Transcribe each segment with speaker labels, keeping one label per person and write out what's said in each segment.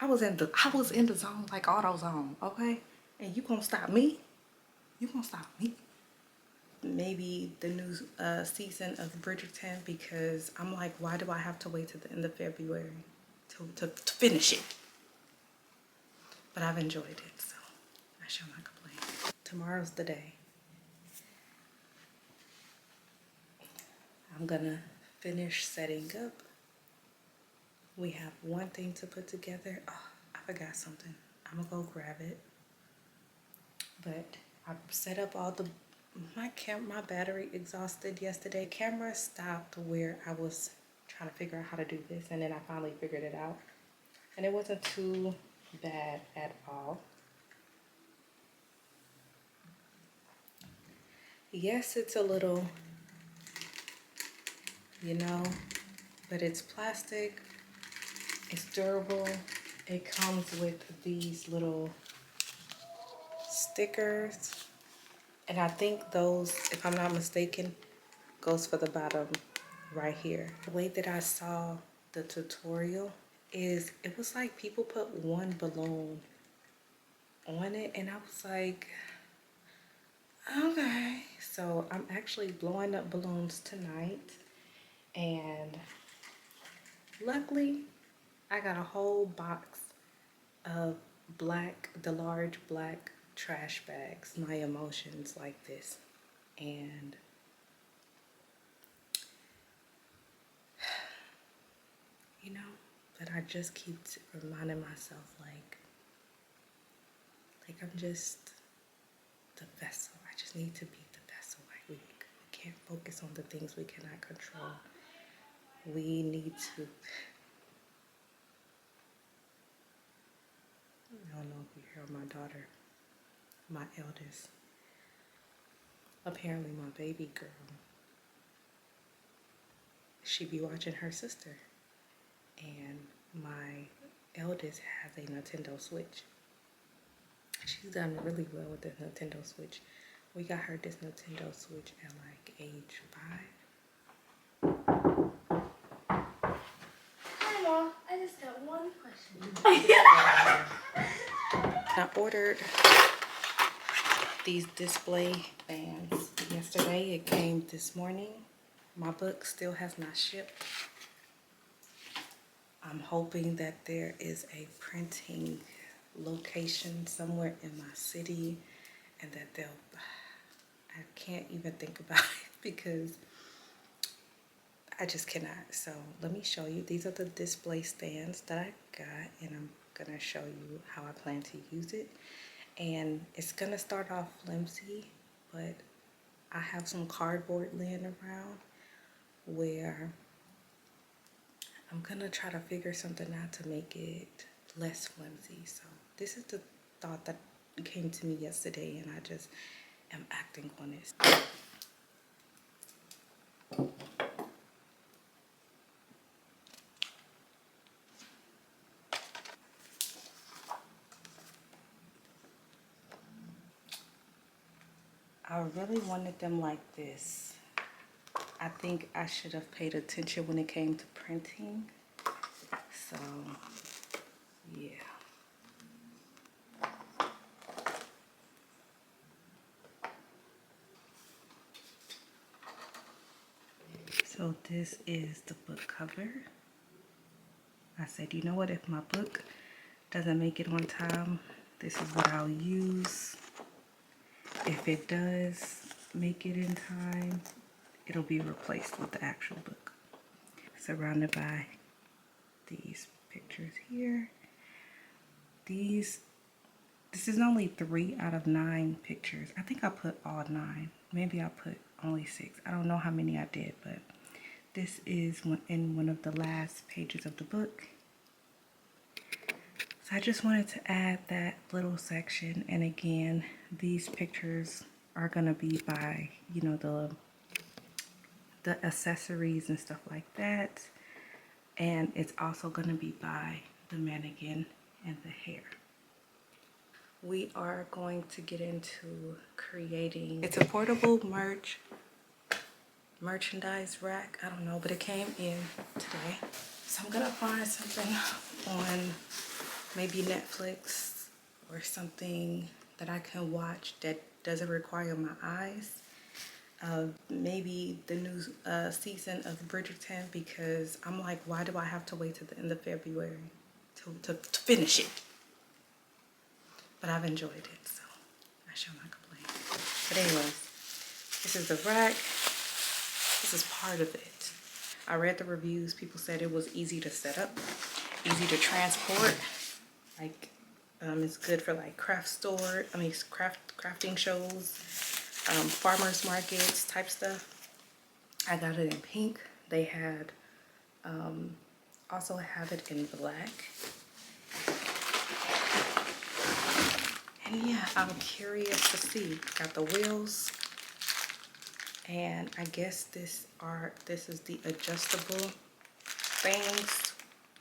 Speaker 1: I was in the zone, like auto zone, okay? And you gonna stop me? You gonna stop me? Maybe the new season of Bridgerton, because I'm like, why do I have to wait till the end of February to finish it? But I've enjoyed it, so I shall not complain. Tomorrow's the day. I'm gonna finish setting up. We have one thing to put together. Oh, I forgot something. I'm gonna go grab it. But I set up all the, my battery exhausted yesterday. Camera stopped where I was trying to figure out how to do this, and then I finally figured it out. And it wasn't too bad at all. Yes, it's a little, you know, but it's plastic, it's durable. It comes with these little stickers, and I think those, if I'm not mistaken, goes for the bottom right here. The way that I saw the tutorial is, it was like people put one balloon on it, and I was like, okay. So I'm actually blowing up balloons tonight, and luckily I got a whole box of the large black trash bags, my emotions like this. And you know, but I just keep reminding myself, like I'm just the vessel. I just need to be the vessel. Like we can't focus on the things we cannot control. We need to, I don't know if you hear my daughter, my eldest. Apparently my baby girl, she be watching her sister. And my eldest has a Nintendo Switch. She's done really well with the Nintendo Switch. We got her this Nintendo Switch at like age 5.
Speaker 2: Hi Mom, I just got one question.
Speaker 1: I ordered these display fans yesterday. It came this morning. My book still has not shipped. I'm hoping that there is a printing location somewhere in my city, and that they'll, I can't even think about it because I just cannot. So let me show you. These are the display stands that I got, and I'm gonna show you how I plan to use it. And it's gonna start off flimsy, but I have some cardboard laying around where I'm gonna try to figure something out to make it less flimsy. So this is the thought that came to me yesterday, and I just am acting on it. I really wanted them like this. I think I should have paid attention when it came to printing. So, yeah. So this is the book cover. I said, you know what, if my book doesn't make it on time, this is what I'll use. If it does make it in time, it'll be replaced with the actual book. Surrounded by these pictures here. This is only 3 out of 9 pictures. I think I put all 9. Maybe I put only 6. I don't know how many I did, but this is in one of the last pages of the book. So I just wanted to add that little section. And again, these pictures are gonna be by, you know, the accessories and stuff like that. And it's also gonna be by the mannequin and the hair. We are going to get into creating, it's a portable merchandise rack. I don't know, but it came in today. So I'm gonna find something on maybe Netflix or something that I can watch that doesn't require my eyes. Maybe the new season of Bridgerton, because I'm like, why do I have to wait till the end of February to finish it? But I've enjoyed it, so I shall not complain. But anyways, this is the rack. This is part of it. I read the reviews. People said it was easy to set up, easy to transport. Like, it's good for like crafting shows, farmers markets type stuff. I got it in pink. They had, also have it in black. And yeah, I'm curious to see. Got the wheels. And I guess this is the adjustable things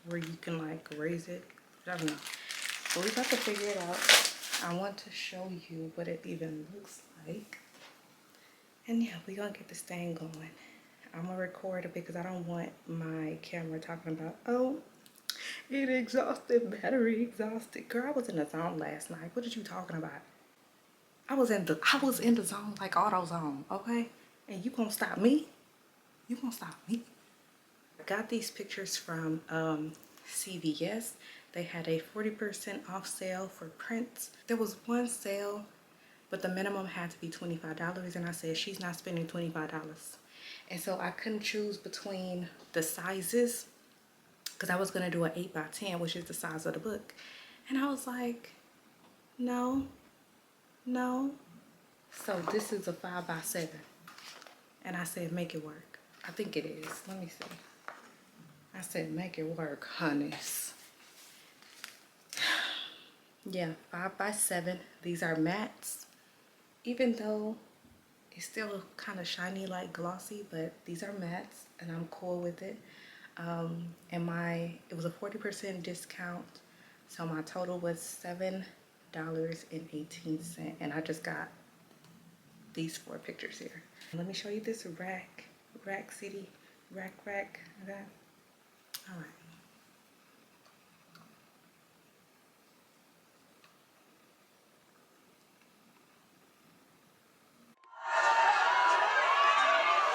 Speaker 1: where you can like raise it. I don't know. But we got to figure it out. I want to show you what it even looks like. And yeah, we're gonna get this thing going. I'm gonna record it because I don't want my camera talking about, oh, it exhausted, battery exhausted. Girl, I was in the zone last night. What are you talking about? I was in the zone, like auto zone, okay? And you gonna stop me? You gonna stop me? I got these pictures from CVS. They had a 40% off sale for prints. There was one sale, but the minimum had to be $25, and I said she's not spending $25. And so I couldn't choose between the sizes because I was gonna do an 8x10, which is the size of the book. And I was like, no. So this is a 5x7. And I said, make it work. I think it is. Let me see. I said, make it work, honeys. Yeah, 5x7. These are mattes. Even though it's still kind of shiny, like glossy, but these are mattes, and I'm cool with it. And it was a 40% discount, so my total was $7.18, and I just got these 4 pictures here. Let me show you this rack city, rack, okay? All right.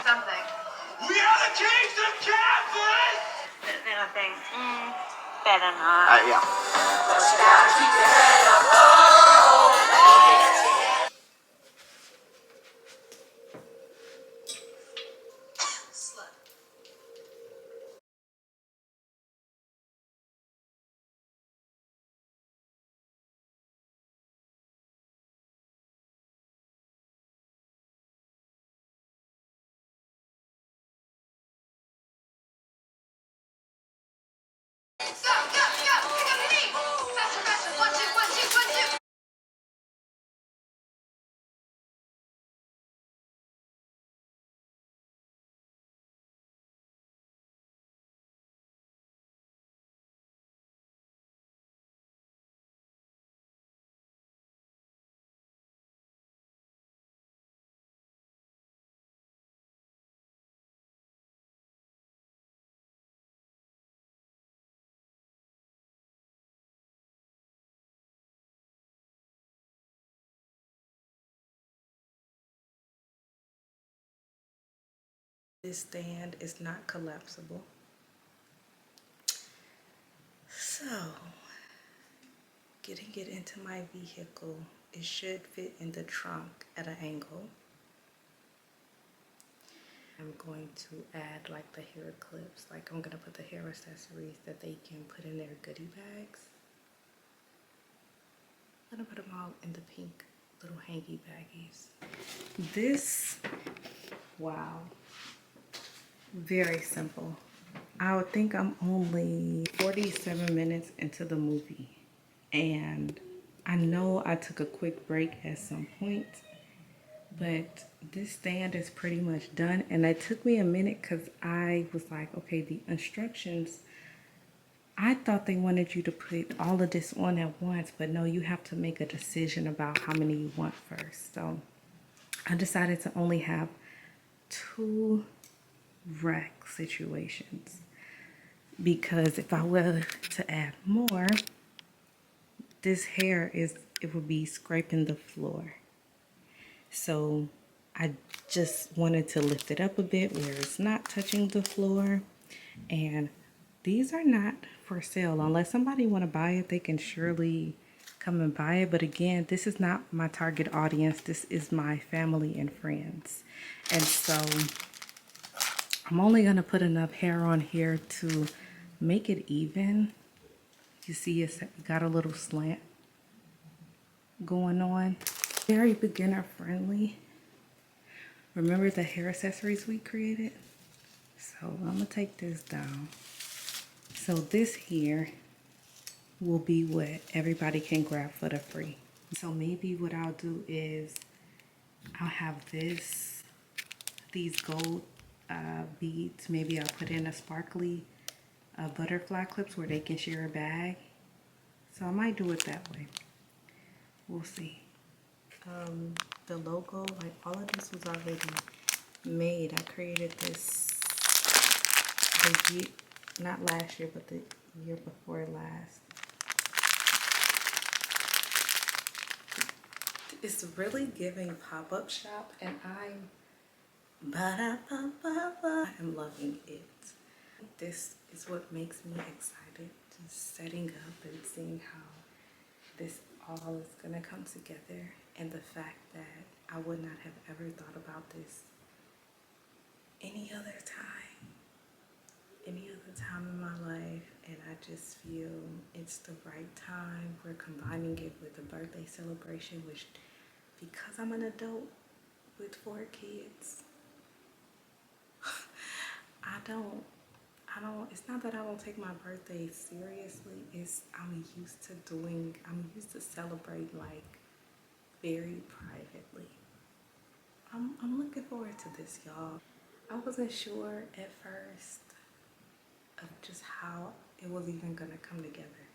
Speaker 2: Something. We are the kings of campus! Then I think, better not. Yeah. Go, go, go! Pick up the knee! Faster, faster! 1, 2, 1, 2, 1, 2!
Speaker 1: This stand is not collapsible. So, getting it into my vehicle, it should fit in the trunk at an angle. I'm going to add like the hair clips, like I'm gonna put the hair accessories that they can put in their goodie bags. I'm gonna put them all in the pink little hangy baggies. This, wow, very simple. I would think I'm only 47 minutes into the movie, and I know I took a quick break at some point, but this stand is pretty much done. And it took me a minute because I was like, okay, the instructions, I thought they wanted you to put all of this on at once, but no, you have to make a decision about how many you want first. So I decided to only have 2 rack situations, because if I were to add more, this hair it would be scraping the floor. So I just wanted to lift it up a bit where it's not touching the floor. And these are not for sale. Unless somebody want to buy it, they can surely come and buy it. But again, this is not my target audience. This is my family and friends. And so I'm only going to put enough hair on here to make it even. You see it's got a little slant going on. Very beginner friendly. Remember the hair accessories we created? So I'm gonna take this down. So this here will be what everybody can grab for the free. So maybe what I'll do is I'll have these gold beads. Maybe I'll put in a sparkly butterfly clips where they can share a bag. So I might do it that way. We'll see. The logo, like all of this was already made. I created this the year, not last year, but the year before last. It's really giving pop-up shop, and I am loving it. This is what makes me excited, just setting up and seeing how this all is gonna come together, and the fact that I would not have ever thought about this any other time in my life, and I just feel it's the right time. We're combining it with a birthday celebration, which, because I'm an adult with 4 kids, it's not that I don't take my birthday seriously, it's I'm used to celebrating like very privately. I'm looking forward to this, y'all. I wasn't sure at first of just how it was even gonna come together.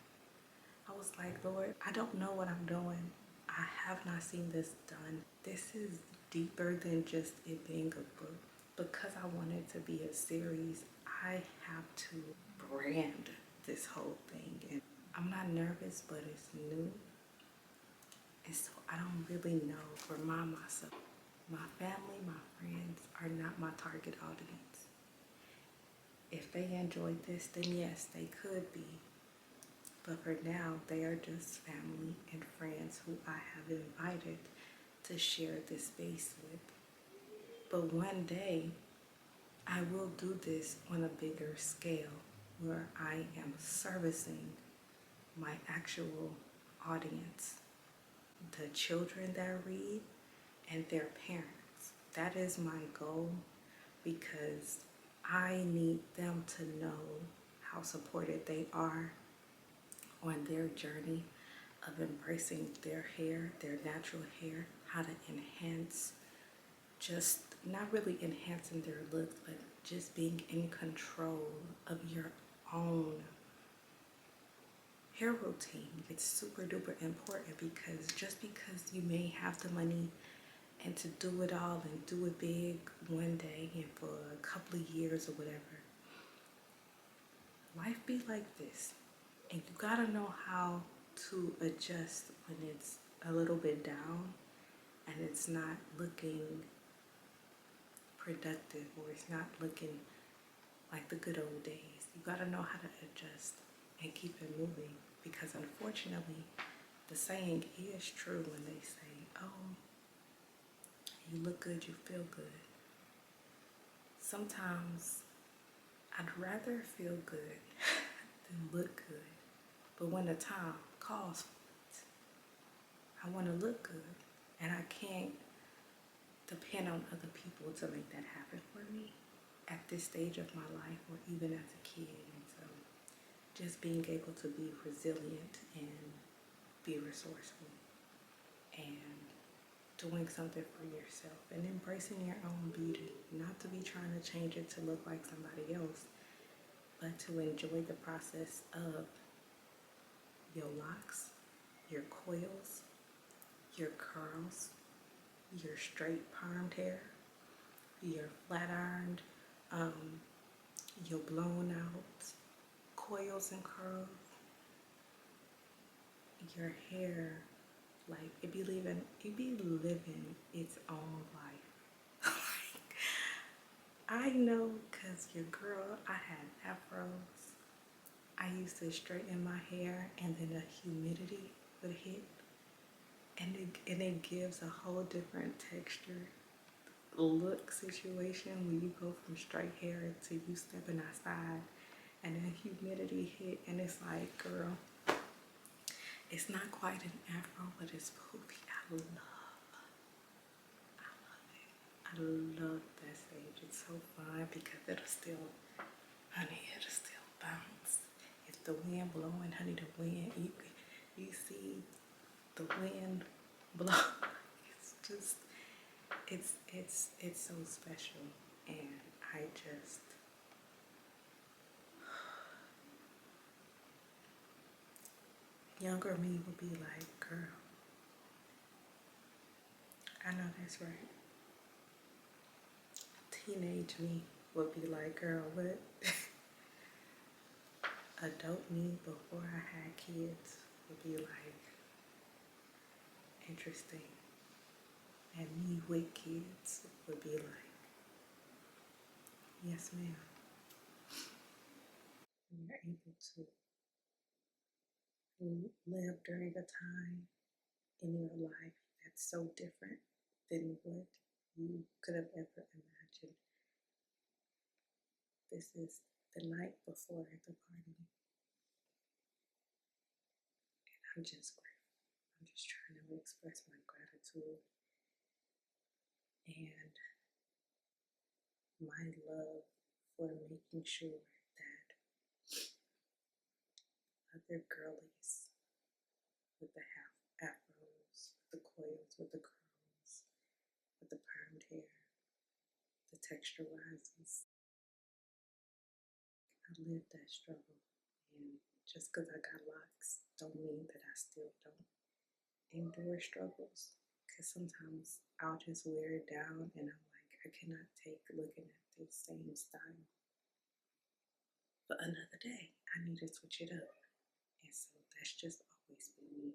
Speaker 1: I was like, Lord, I don't know what I'm doing. I have not seen this done. This is deeper than just it being a book. Because I want it to be a series, I have to brand this whole thing. And I'm not nervous, but it's new. And so I don't really know, remind myself. My family, my friends are not my target audience. If they enjoyed this, then yes, they could be. But for now, they are just family and friends who I have invited to share this space with. But one day, I will do this on a bigger scale where I am servicing my actual audience, the children that read and their parents. That is my goal, because I need them to know how supported they are on their journey of embracing their hair, their natural hair, how to enhance, just not really enhancing their looks, but just being in control of your own hair routine. It's super duper important, because just because you may have the money and to do it all and do it big one day and for a couple of years or whatever, life be like this. And you gotta know how to adjust when it's a little bit down and it's not looking productive, or it's not looking like the good old days. You gotta know how to adjust and keep it moving, because unfortunately, the saying is true when they say, oh, you look good, you feel good. Sometimes I'd rather feel good than look good. But when the time calls for it, I want to look good, and I can't depend on other people to make that happen for me at this stage of my life, or even as a kid. And so just being able to be resilient and be resourceful and doing something for yourself and embracing your own beauty, not to be trying to change it to look like somebody else, but to enjoy the process of your locks, your coils, your curls, your straight permed hair, your flat ironed, your blown out coils and curls, your hair, like it be living its own life. I know, cause your girl, I had afros. I used to straighten my hair, and then the humidity would hit, and it gives a whole different texture, look situation when you go from straight hair to you stepping outside, and then humidity hit, and it's like, girl, it's not quite an afro, but it's poofy. I love that stage. It's so fun because it'll still bounce. If the wind blowing, honey, the wind, you see the wind blow. It's just, it's so special. And I just, younger me would be like, girl, I know that's right. Teenage me would be like, girl, what? Adult me before I had kids would be like, interesting. And me with kids would be like, yes, ma'am. You're able to live during a time in your life that's so different than what you could have ever imagined. This is the night before the party. I'm just grateful. I'm just trying to express my gratitude and my love for making sure that other girlies with the half afros, the coils, with the curls, with the permed hair, the texture rises. I lived that struggle. And just because I got locks don't mean that I still don't endure struggles. Because sometimes I'll just wear it down and I'm like, I cannot take looking at this same style for another day. I need to switch it up. And so that's just always been me.